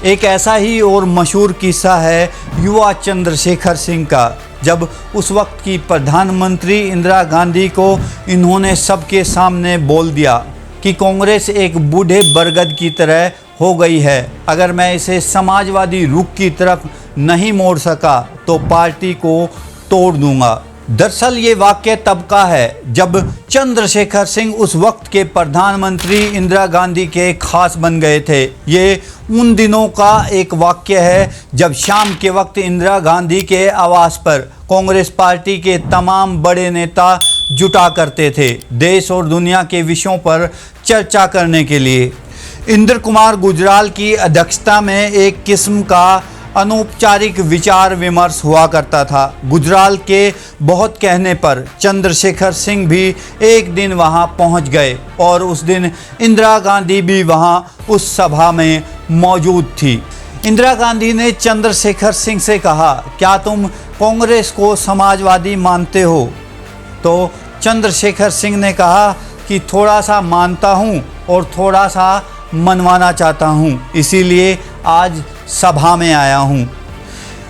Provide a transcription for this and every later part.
एक ऐसा ही और मशहूर किस्सा है युवा चंद्रशेखर सिंह का, जब उस वक्त की प्रधानमंत्री इंदिरा गांधी को इन्होंने सबके सामने बोल दिया कि कांग्रेस एक बूढ़े बरगद की तरह हो गई है, अगर मैं इसे समाजवादी रुख की तरफ नहीं मोड़ सका तो पार्टी को तोड़ दूंगा। दरअसल ये वाक्य तब का है जब चंद्रशेखर सिंह उस वक्त के प्रधानमंत्री इंदिरा गांधी के खास बन गए थे। ये उन दिनों का एक वाक्य है जब शाम के वक्त इंदिरा गांधी के आवास पर कांग्रेस पार्टी के तमाम बड़े नेता जुटा करते थे देश और दुनिया के विषयों पर चर्चा करने के लिए। इंद्र कुमार गुजराल की अध्यक्षता में एक किस्म का अनौपचारिक विचार विमर्श हुआ करता था। गुजराल के बहुत कहने पर चंद्रशेखर सिंह भी एक दिन वहां पहुंच गए और उस दिन इंदिरा गांधी भी वहां उस सभा में मौजूद थी। इंदिरा गांधी ने चंद्रशेखर सिंह से कहा, क्या तुम कांग्रेस को समाजवादी मानते हो? तो चंद्रशेखर सिंह ने कहा कि थोड़ा सा मानता हूं और थोड़ा सा मनवाना चाहता हूं, इसीलिए आज सभा में आया हूं।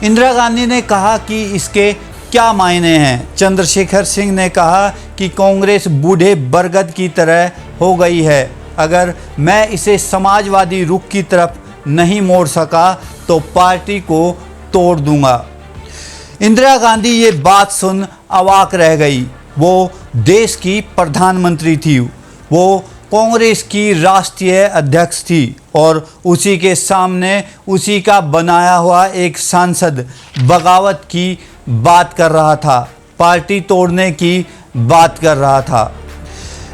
इंदिरा गांधी ने कहा कि इसके क्या मायने हैं? चंद्रशेखर सिंह ने कहा कि कांग्रेस बूढ़े बरगद की तरह हो गई है, अगर मैं इसे समाजवादी रुख की तरफ नहीं मोड़ सका तो पार्टी को तोड़ दूंगा। इंदिरा गांधी ये बात सुन अवाक रह गई। वो देश की प्रधानमंत्री थी, वो कांग्रेस की राष्ट्रीय अध्यक्ष थी और उसी के सामने उसी का बनाया हुआ एक सांसद बगावत की बात कर रहा था, पार्टी तोड़ने की बात कर रहा था।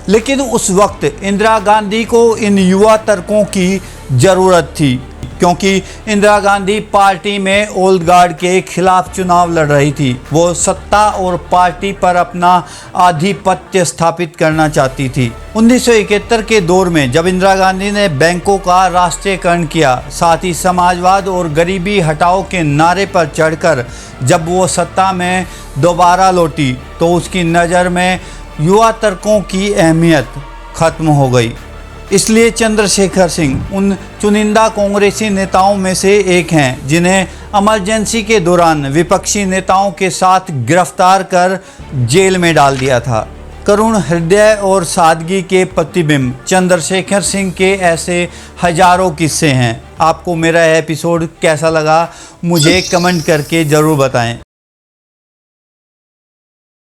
लेकिन उस वक्त इंदिरा गांधी को इन युवा तर्कों की ज़रूरत थी, क्योंकि इंदिरा गांधी पार्टी में ओल्ड गार्ड के खिलाफ चुनाव लड़ रही थी। वो सत्ता और पार्टी पर अपना आधिपत्य स्थापित करना चाहती थी। 1971 के दौर में जब इंदिरा गांधी ने बैंकों का राष्ट्रीयकरण किया, साथ ही समाजवाद और गरीबी हटाओ के नारे पर चढ़कर जब वो सत्ता में दोबारा लौटी तो उसकी नज़र में युवा तर्कों की अहमियत खत्म हो गई। इसलिए चंद्रशेखर सिंह उन चुनिंदा कांग्रेसी नेताओं में से एक हैं जिन्हें इमरजेंसी के दौरान विपक्षी नेताओं के साथ गिरफ्तार कर जेल में डाल दिया था। करुण हृदय और सादगी के प्रतिबिंब चंद्रशेखर सिंह के ऐसे हजारों किस्से हैं। आपको मेरा एपिसोड कैसा लगा मुझे कमेंट करके ज़रूर बताएं।